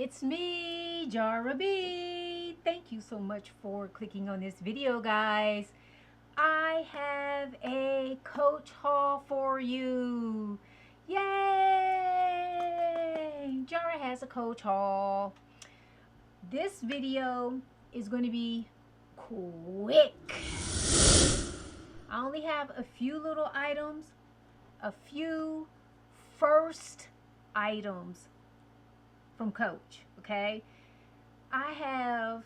It's me, Jara Bee. Thank you so much for clicking on this video, guys. I have a Coach haul for you. Yay! Jara has a Coach haul. This video is going to be quick. I only have a few little items, a few first items from Coach. Okay, I have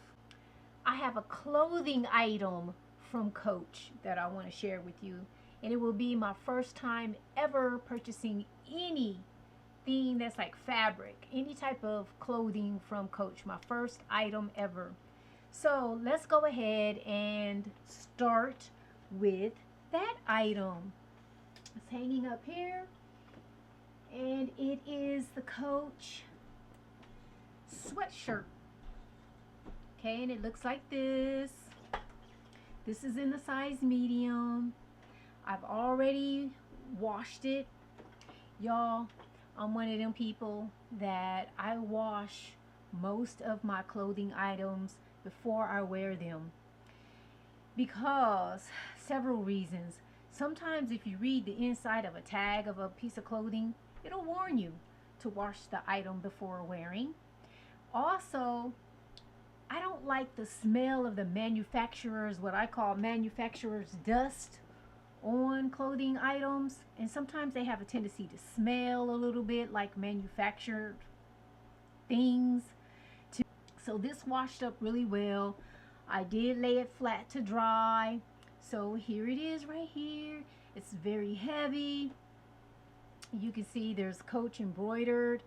a clothing item from Coach that I want to share with you, and it will be my first time ever purchasing anything that's like fabric, any type of clothing from Coach. My first item ever. So let's go ahead and start with that item. It's hanging up here, and it is the Coach sweatshirt. Okay, and it looks like this. This is in the size medium. I've already washed it. Y'all, I'm one of them people that I wash most of my clothing items before I wear them, because several reasons. Sometimes if you read the inside of a tag of a piece of clothing, it'll warn you to wash the item before wearing. Also, I don't like the smell of the manufacturer's, what I call manufacturer's dust on clothing items. And sometimes they have a tendency to smell a little bit like manufactured things. So this washed up really well. I did lay it flat to dry. So here it is right here. It's very heavy. You can see there's Coach embroidered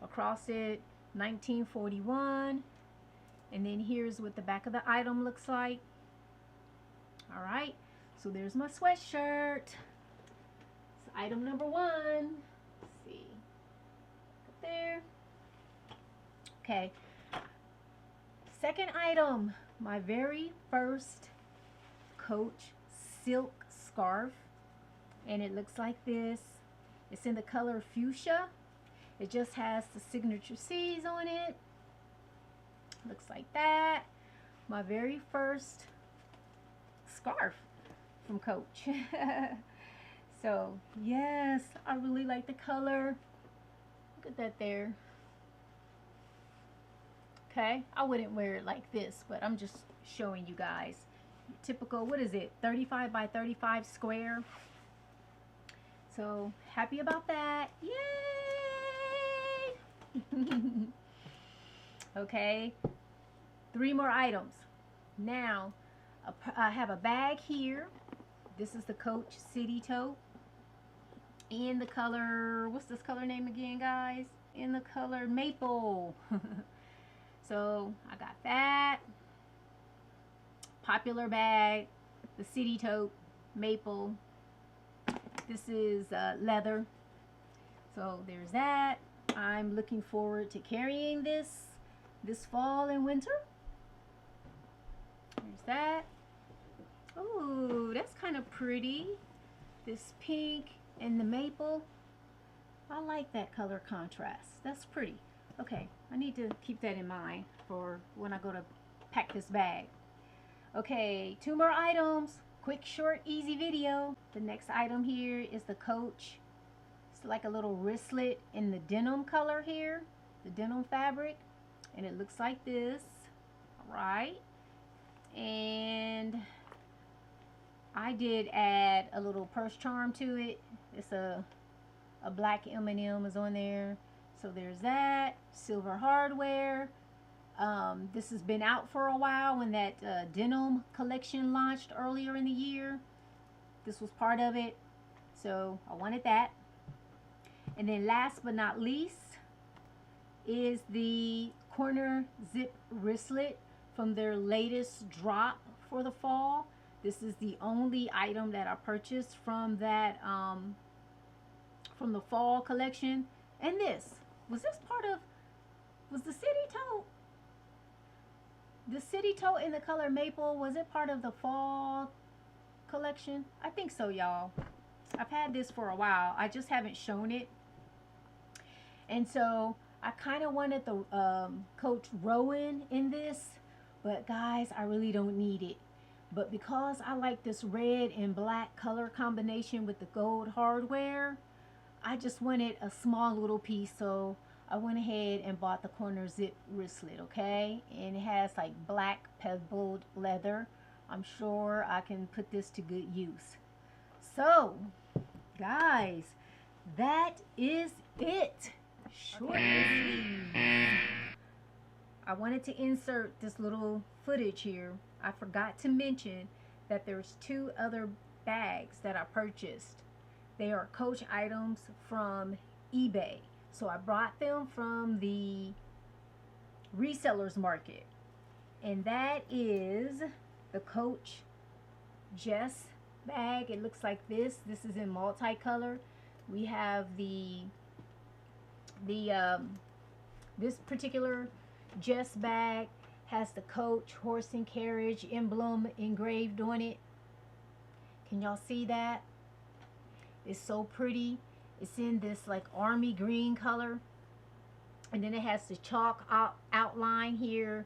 across it. 1941. And then here's what the back of the item looks like. All right, so there's my sweatshirt. It's item number one. Let's see, up there. Okay, second item, my very first Coach silk scarf, and it looks like this. It's in the color fuchsia. It just has the signature C's on it. Looks like that. My very first scarf from Coach. So, yes, I really like the color. Look at that there. Okay, I wouldn't wear it like this, but I'm just showing you guys. Typical, what is it? 35 by 35 square. So, happy about that. Yay! Okay, 3 more items. Now, I have a bag here. This is the Coach City Tote in the color, what's this color name again, guys? In the color maple. So I got that popular bag, the City Tote maple. This is leather. So there's that. I'm looking forward to carrying this fall and winter. There's that. Ooh, that's kind of pretty. This pink and the maple. I like that color contrast. That's pretty. Okay, I need to keep that in mind for when I go to pack this bag. Okay, 2 more items. Quick, short, easy video. The next item here is the Coach. It's like a little wristlet in the denim color here, the denim fabric, and it looks like this. All right, and I did add a little purse charm to it. It's a black M&M is on there. So there's that. Silver hardware. This has been out for a while when that denim collection launched earlier in the year. This was part of it, so I wanted that. And then last but not least is the corner zip wristlet from their latest drop for the fall. This is the only item that I purchased from that from the fall collection. And this was the City Tote. The City Tote in the color maple, was it part of the fall collection? I think so, y'all. I've had this for a while. I just haven't shown it. And so I kind of wanted the Coach Rowan in this, but guys, I really don't need it. But because I like this red and black color combination with the gold hardware, I just wanted a small little piece, so I went ahead and bought the corner zip wristlet, okay? And it has like black pebbled leather. I'm sure I can put this to good use. So, guys, that is it. Short and sweet. I wanted to insert this little footage here. I forgot to mention that there's two other bags that I purchased. They are Coach items from eBay. So I brought them from the resellers market. And that is the Coach Jess bag. It looks like this. This is in multicolor. We have this particular Jess bag has the Coach horse and carriage emblem engraved on it. Can y'all see that? It's so pretty. It's in this like army green color, and then it has the chalk outline here,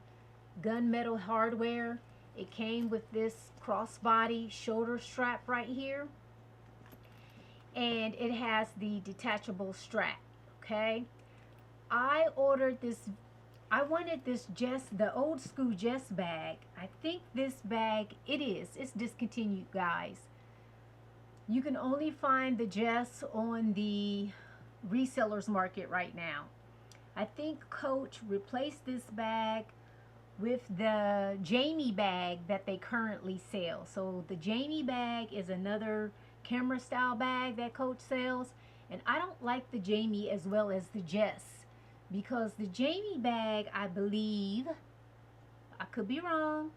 gunmetal hardware. It came with this crossbody shoulder strap right here, and it has the detachable strap. Okay, I ordered this. I wanted this the old school Jess bag. I think this bag, it's discontinued, guys. You can only find the Jess on the resellers market right now. I think Coach replaced this bag with the Jamie bag that they currently sell. So the Jamie bag is another camera style bag that Coach sells. And I don't like the Jamie as well as the Jess, because the Jamie bag, I believe, I could be wrong,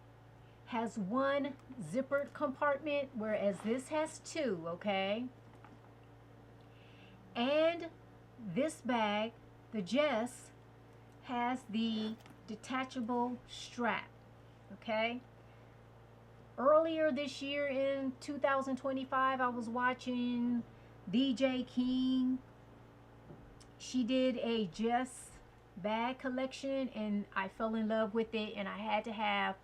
has one zippered compartment, whereas this has two, okay? And this bag, the Jess, has the detachable strap, okay? Earlier this year in 2025, I was watching DJ King. She did a Jess bag collection, and I fell in love with it, and I had to have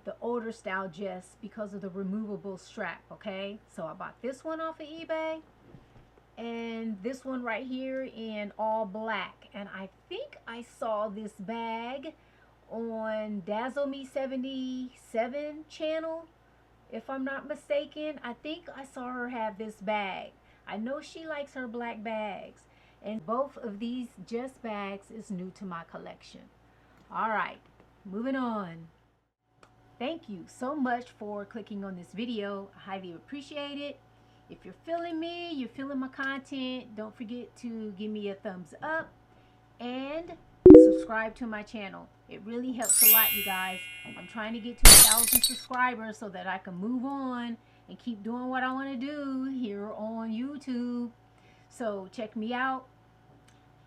the older style Jess because of the removable strap, okay? So I bought this one off of eBay, and this one right here in all black. And I think I saw this bag on Dazzle Me 77 channel, if I'm not mistaken. I think I saw her have this bag. I know she likes her black bags, and both of these Jess bags is new to my collection. All right, moving on. Thank you so much for clicking on this video. I highly appreciate it. If you're feeling me, you're feeling my content, don't forget to give me a thumbs up and subscribe to my channel. It really helps a lot, you guys. I'm trying to get to 1,000 subscribers so that I can move on and keep doing what I want to do here on YouTube. So check me out.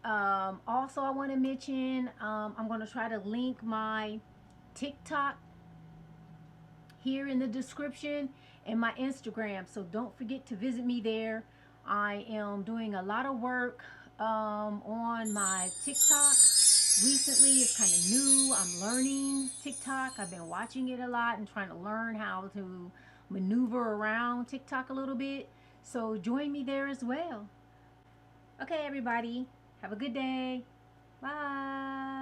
Also, I want to mention I'm going to try to link my TikTok here in the description and my Instagram, so don't forget to visit me there. I am doing a lot of work on my TikTok recently. It's kind of new. I'm learning TikTok. I've been watching it a lot and trying to learn how to maneuver around TikTok a little bit, so join me there as well. Okay, everybody, have a good day. Bye.